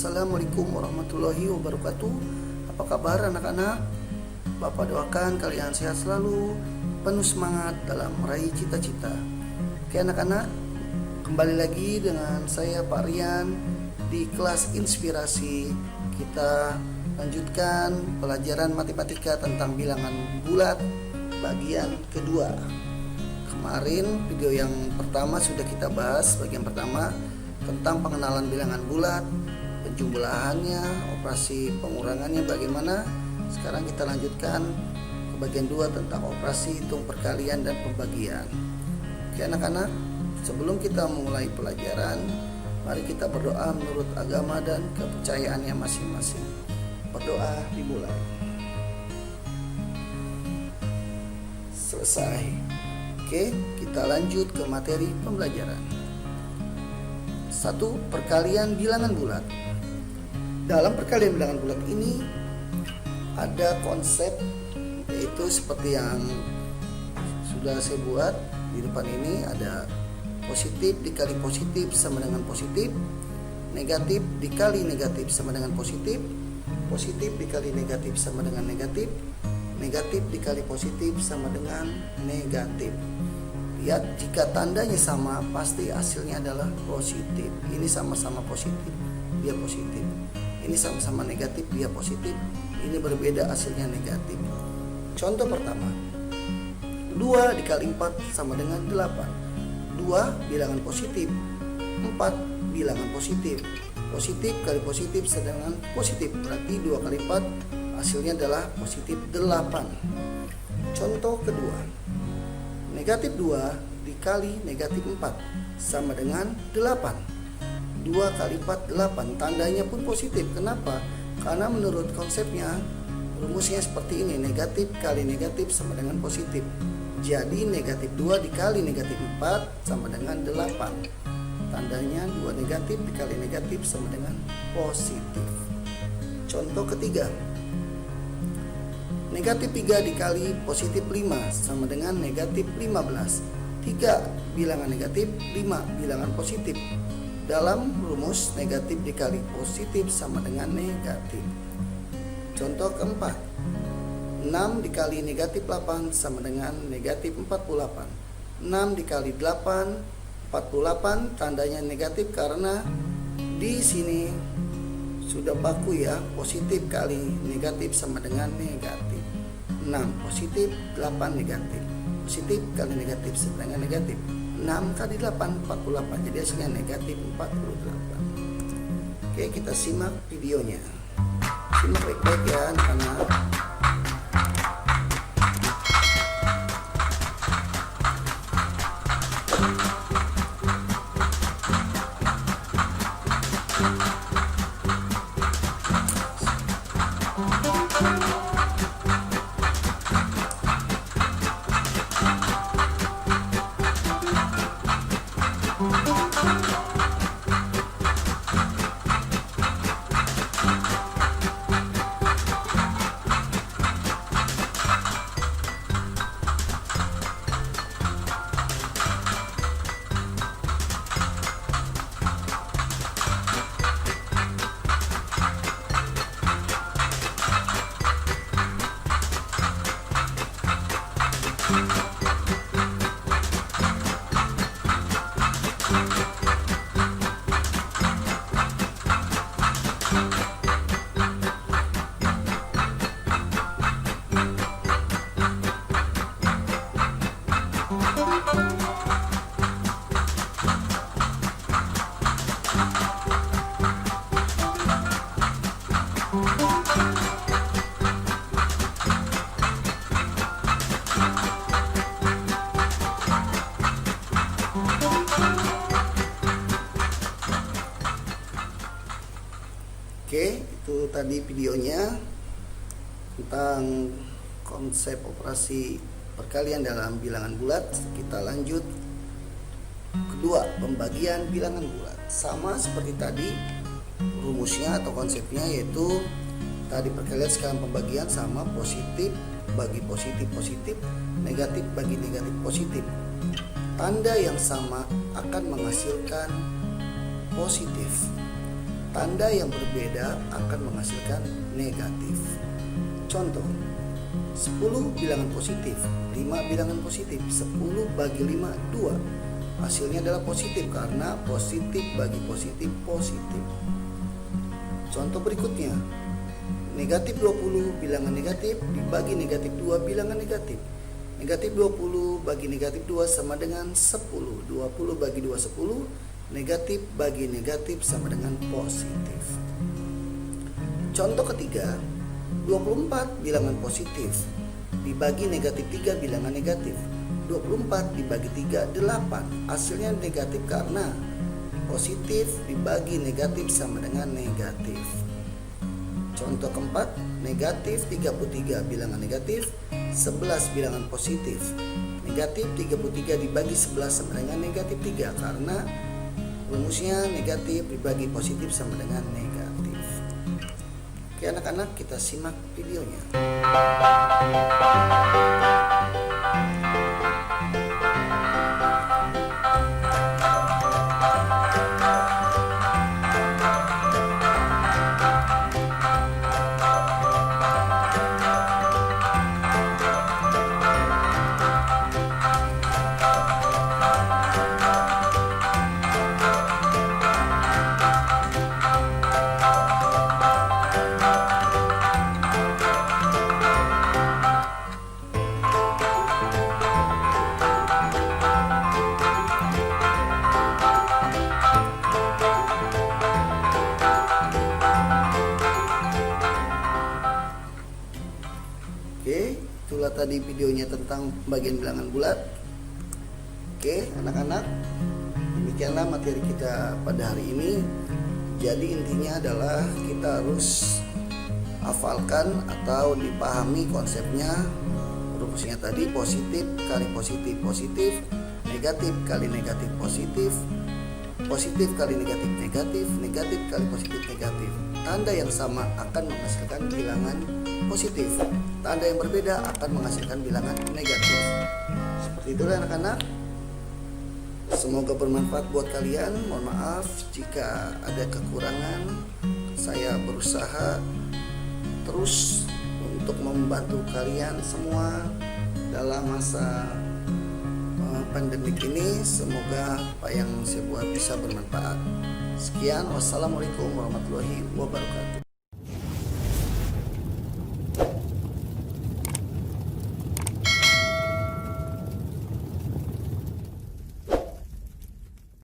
Assalamualaikum warahmatullahi wabarakatuh. Apa kabar anak-anak? Bapak doakan kalian sehat selalu, penuh semangat dalam meraih cita-cita. Oke anak-anak, kembali lagi dengan saya Pak Rian di kelas inspirasi. Kita lanjutkan pelajaran matematika tentang bilangan bulat bagian kedua. Kemarin video yang pertama sudah kita bahas bagian pertama tentang pengenalan bilangan bulat, penjumlahannya, operasi pengurangannya bagaimana. Sekarang kita lanjutkan ke bagian 2 tentang operasi hitung perkalian dan pembagian. Oke anak-anak, sebelum kita memulai pelajaran, mari kita berdoa menurut agama dan kepercayaannya masing-masing. Berdoa dimulai. Selesai. Oke, kita lanjut ke materi pembelajaran. 1. Perkalian bilangan bulat. Dalam perkalian bilangan bulat ini ada konsep, yaitu seperti yang sudah saya buat di depan ini. Ada positif dikali positif sama dengan positif, negatif dikali negatif sama dengan positif, positif dikali negatif sama dengan negatif, negatif dikali positif sama dengan negatif. Lihat, jika tandanya sama pasti hasilnya adalah positif. Ini sama-sama positif, dia positif. Ini sama-sama negatif, dia positif. Ini berbeda, hasilnya negatif. Contoh pertama, 2 dikali 4 sama dengan 8. 2 bilangan positif, 4 bilangan positif. Positif kali positif sedangkan positif, berarti 2 kali 4 hasilnya adalah positif 8. Contoh kedua, negatif 2 dikali negatif 4 sama dengan 8. 2 kali 4 8, tandanya pun positif. Kenapa? Karena menurut konsepnya rumusnya seperti ini, negatif kali negatif sama dengan positif. Jadi negatif 2 dikali negatif 4 sama dengan 8. Tandanya 2 negatif dikali negatif sama dengan positif. Contoh ketiga, negatif 3 dikali positif 5 sama dengan negatif 15. 3 bilangan negatif, 5 bilangan positif. Dalam rumus negatif dikali positif sama dengan negatif. Contoh keempat, 6 dikali negatif 8 sama dengan negatif 48. 6 dikali 8, 48, tandanya negatif karena di sini sudah baku ya, positif kali negatif sama dengan negatif. 6 positif, 8 negatif. Positif kali negatif sama dengan negatif. 6 kali 8, 48. Jadi hasilnya negatif 48. Oke, kita simak videonya. Simak baik-baik ya anak-anak. Oke, itu tadi videonya tentang konsep operasi perkalian dalam bilangan bulat. Kita lanjut kedua, pembagian bilangan bulat. Sama seperti tadi rumusnya atau konsepnya, yaitu tadi perkalian sekarang pembagian sama, positif bagi positif positif, negatif bagi negatif positif. Tanda yang sama akan menghasilkan positif. tanda yang berbeda akan menghasilkan negatif. Contoh, 10 bilangan positif, 5 bilangan positif, 10 bagi 5, 2. Hasilnya adalah positif karena positif bagi positif, positif. Contoh berikutnya, negatif 20 bilangan negatif dibagi negatif 2 bilangan negatif. Negatif 20 bagi negatif 2 sama dengan 10. 20 bagi 2, 10. Negatif bagi negatif sama dengan positif. Contoh ketiga, 24 bilangan positif dibagi negatif 3 bilangan negatif. 24 dibagi 3, 8. Hasilnya negatif karena positif dibagi negatif sama dengan negatif. Contoh keempat, negatif 33 bilangan negatif, 11 bilangan positif. Negatif 33 dibagi 11 sama dengan negatif 3 karena rumusnya negatif dibagi positif sama dengan negatif. Oke anak-anak, kita simak videonya. Oke, itulah tadi videonya tentang bagian bilangan bulat. Oke, anak-anak, demikianlah materi kita pada hari ini. Jadi intinya adalah kita harus hafalkan atau dipahami konsepnya. Rumusnya tadi positif kali positif positif, negatif kali negatif positif, positif kali negatif negatif, negatif kali positif negatif. Tanda yang sama akan menghasilkan bilangan positif, tanda yang berbeda akan menghasilkan bilangan negatif. Seperti itulah anak-anak. Semoga bermanfaat buat kalian. Mohon maaf jika ada kekurangan. Saya berusaha terus untuk membantu kalian semua dalam masa pandemik ini. Semoga apa yang saya buat bisa bermanfaat. Sekian, wassalamualaikum warahmatullahi wabarakatuh.